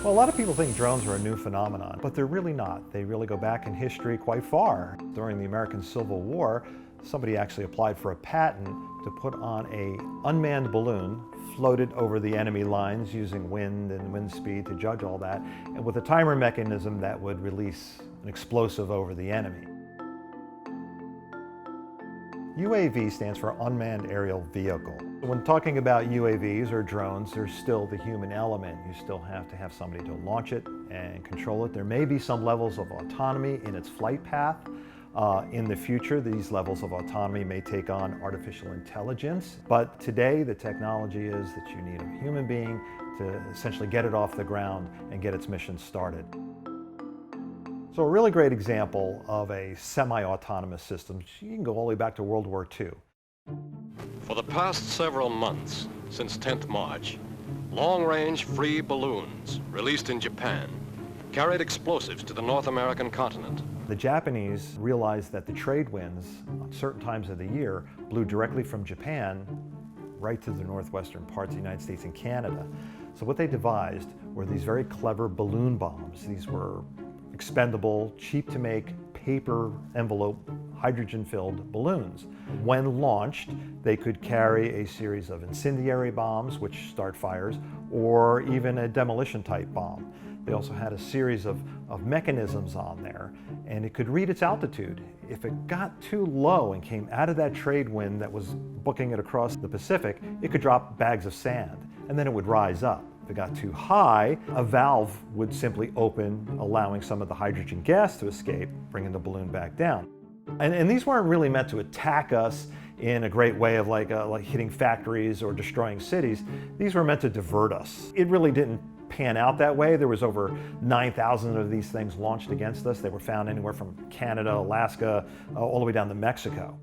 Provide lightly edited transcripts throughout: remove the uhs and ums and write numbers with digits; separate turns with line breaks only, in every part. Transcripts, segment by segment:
Well, a lot of people think drones are a new phenomenon, but they're really not. They really go back in history quite far. During the American Civil War, somebody actually applied for a patent to put on an unmanned balloon, floated over the enemy lines using wind and wind speed to judge all that, and with a timer mechanism that would release an explosive over the enemy. UAV stands for Unmanned Aerial Vehicle. When talking about UAVs or drones, there's still the human element. You still have to have somebody to launch it and control it. There may be some levels of autonomy in its flight path. In the future, these levels of autonomy may take on artificial intelligence. But today, the technology is that you need a human being to essentially get it off the ground and get its mission started. So a really great example of a semi-autonomous system, you can go all the way back to World War II.
For the past several months, since 10th March, long-range free balloons released in Japan carried explosives to the North American continent.
The Japanese realized that the trade winds on certain times of the year blew directly from Japan right to the northwestern parts of the United States and Canada. So what they devised were these very clever balloon bombs. These were expendable, cheap to make, paper envelope, hydrogen-filled balloons. When launched, they could carry a series of incendiary bombs, which start fires, or even a demolition-type bomb. They also had a series of mechanisms on there, and it could read its altitude. If it got too low and came out of that trade wind that was booking it across the Pacific, it could drop bags of sand, and then it would rise up. If it got too high, a valve would simply open, allowing some of the hydrogen gas to escape, bringing the balloon back down. And these weren't really meant to attack us in a great way of like hitting factories or destroying cities. These were meant to divert us. It really didn't pan out that way. There was over 9,000 of these things launched against us. They were found anywhere from Canada, Alaska, all the way down to Mexico.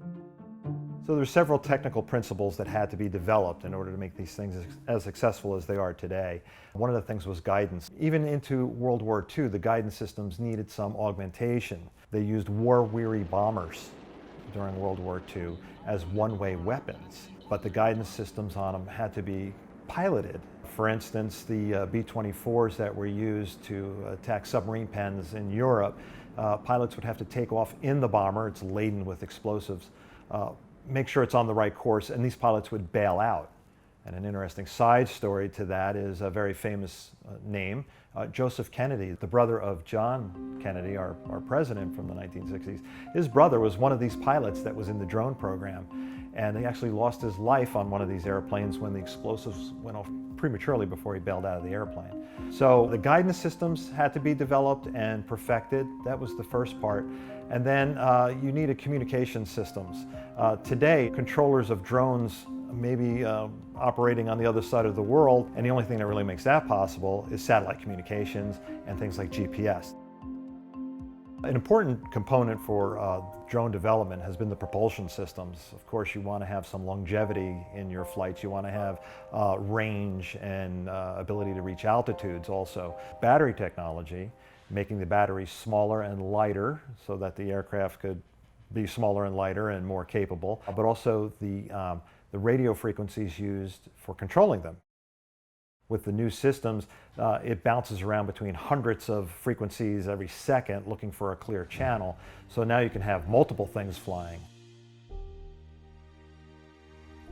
So there's several technical principles that had to be developed in order to make these things as successful as they are today. One of the things was guidance. Even into World War II, the guidance systems needed some augmentation. They used war-weary bombers during World War II as one-way weapons, but the guidance systems on them had to be piloted. For instance, the B-24s that were used to attack submarine pens in Europe, pilots would have to take off in the bomber. It's laden with explosives. Make sure it's on the right course, and these pilots would bail out. And an interesting side story to that is a very famous name, Joseph Kennedy, the brother of John Kennedy, our president from the 1960s. His brother was one of these pilots that was in the drone program, and he actually lost his life on one of these airplanes when the explosives went off prematurely before he bailed out of the airplane. So the guidance systems had to be developed and perfected. That was the first part. And then you needed communication systems. Today, controllers of drones may be operating on the other side of the world, and the only thing that really makes that possible is satellite communications and things like GPS. An important component for drone development has been the propulsion systems. Of course, you want to have some longevity in your flights. You want to have range and ability to reach altitudes also. Battery technology, making the batteries smaller and lighter so that the aircraft could be smaller and lighter and more capable, but also the radio frequencies used for controlling them. With the new systems, it bounces around between hundreds of frequencies every second looking for a clear channel. So now you can have multiple things flying.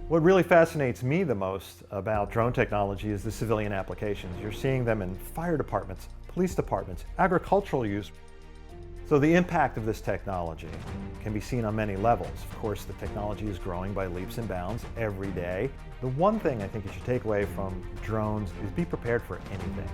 What really fascinates me the most about drone technology is the civilian applications. You're seeing them in fire departments, police departments, agricultural use. So the impact of this technology can be seen on many levels. Of course, the technology is growing by leaps and bounds every day. The one thing I think you should take away from drones is be prepared for anything.